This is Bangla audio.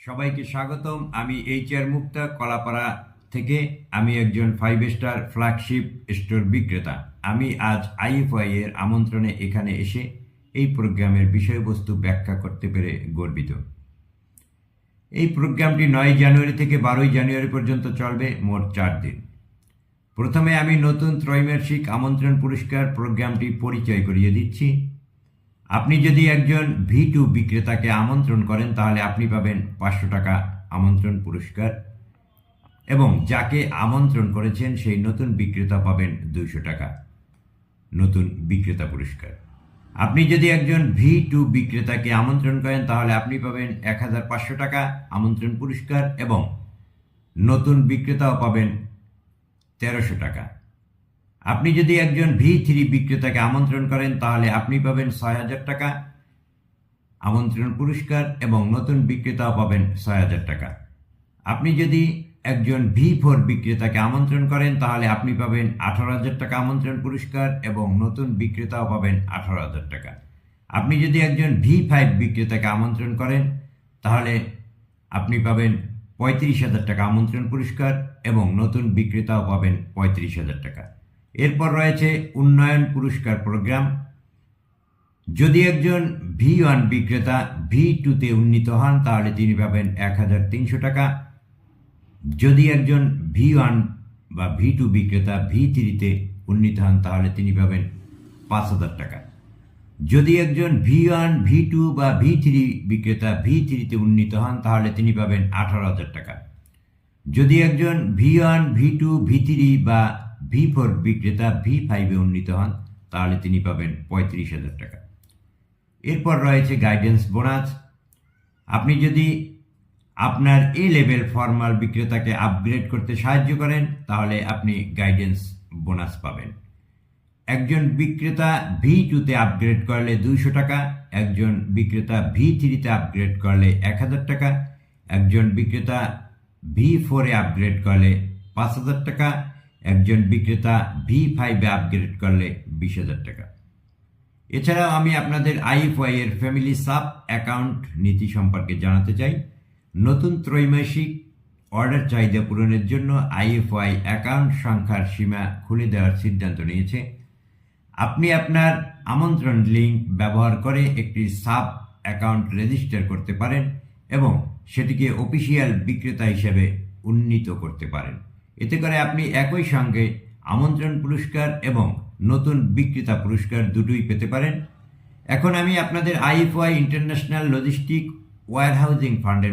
সবাইকে স্বাগতম। আমি HR মুক্তা কলাপাড়া থেকে। আমি একজন 5 স্টার ফ্ল্যাগশিপ স্টোর বিক্রেতা। আমি আজ IFY এর আমন্ত্রণে এখানে এসে এই প্রোগ্রামের বিষয়বস্তু ব্যাখ্যা করতে পেরে গর্বিত। এই প্রোগ্রামটি 9 জানুয়ারি থেকে 12 জানুয়ারি পর্যন্ত চলবে, মোট 4 দিন। প্রথমে আমি নতুন ত্রৈমাসিক আমন্ত্রণ পুরস্কার প্রোগ্রামটি পরিচয় করিয়ে দিচ্ছি। আপনি যদি একজন V2 বিক্রেতাকে আমন্ত্রণ করেন তাহলে আপনি পাবেন 500 টাকা আমন্ত্রণ পুরস্কার, এবং যাকে আমন্ত্রণ করেছেন সেই নতুন বিক্রেতা পাবেন 200 টাকা নতুন বিক্রেতা পুরস্কার। আপনি যদি একজন V2 বিক্রেতাকে আমন্ত্রণ করেন তাহলে আপনি পাবেন 1500 টাকা আমন্ত্রণ পুরস্কার, এবং নতুন বিক্রেতাও পাবেন 1300 টাকা। আপনি যদি একজন V3 বিক্রেতাকে আমন্ত্রণ করেন তাহলে আপনি পাবেন 6000 টাকা আমন্ত্রণ পুরস্কার, এবং নতুন বিক্রেতাও পাবেন 6000 টাকা। আপনি যদি একজন V4 বিক্রেতাকে আমন্ত্রণ করেন তাহলে আপনি পাবেন 18000 টাকা আমন্ত্রণ পুরস্কার, এবং নতুন বিক্রেতাও পাবেন 18000 টাকা। আপনি যদি একজন V5 বিক্রেতাকে আমন্ত্রণ করেন তাহলে আপনি পাবেন 35000 টাকা আমন্ত্রণ পুরস্কার, এবং নতুন বিক্রেতাও পাবেন 35000 টাকা। এরপর রয়েছে উন্নয়ন পুরস্কার প্রোগ্রাম। যদি একজন V1 বিক্রেতা V2-তে উন্নীত হন তাহলে তিনি পাবেন 1300 টাকা। যদি একজন V1 বা V2 বিক্রেতা V3-তে উন্নীত হন তাহলে তিনি পাবেন 5000 টাকা। যদি একজন V1, V2 বা V3 বিক্রেতা V3-তে উন্নীত হন তাহলে তিনি পাবেন 18000 টাকা। যদি একজন V1, V2, V3 বা V4 বিক্রেতা V5-এ উন্নীত হন তাহলে তিনি পাবেন 35000 টাকা। এরপর রয়েছে গাইডেন্স বোনাস। আপনি যদি আপনার লেভেল ফর্মাল বিক্রেতাকে আপগ্রেড করতে সাহায্য করেন তাহলে আপনি গাইডেন্স বোনাস পাবেন। একজন বিক্রেতা V2-তে আপগ্রেড করলে 200 টাকা, একজন বিক্রেতা V3-তে আপগ্রেড করলে 1000 টাকা, একজন বিক্রেতা V4-এ আপগ্রেড করলে 5000 টাকা, একজন বিক্রেতা V5-এ আপগ্রেড করলে 20000 টাকা। এছাড়াও আমি আপনাদের IFY এর ফ্যামিলি সাব অ্যাকাউন্ট নীতি সম্পর্কে জানাতে চাই। নতুন ত্রৈমাসিক অর্ডার চাহিদা পূরণের জন্য IFY অ্যাকাউন্ট সংখ্যার সীমা খুলে দেওয়ার সিদ্ধান্ত নিয়েছে। আপনি আপনার আমন্ত্রণ লিঙ্ক ব্যবহার করে একটি সাব অ্যাকাউন্ট রেজিস্টার করতে পারেন এবং সেটিকে অফিসিয়াল বিক্রেতা হিসেবে উন্নীত করতে পারেন। এতে করে আপনি একই সঙ্গে আমন্ত্রণ পুরস্কার এবং নতুন বিক্রেতা পুরস্কার দুটোই পেতে পারেন। এখন আমি আপনাদের IFY ইন্টারন্যাশনাল লজিস্টিক ওয়্যারহাউজিং ফান্ডের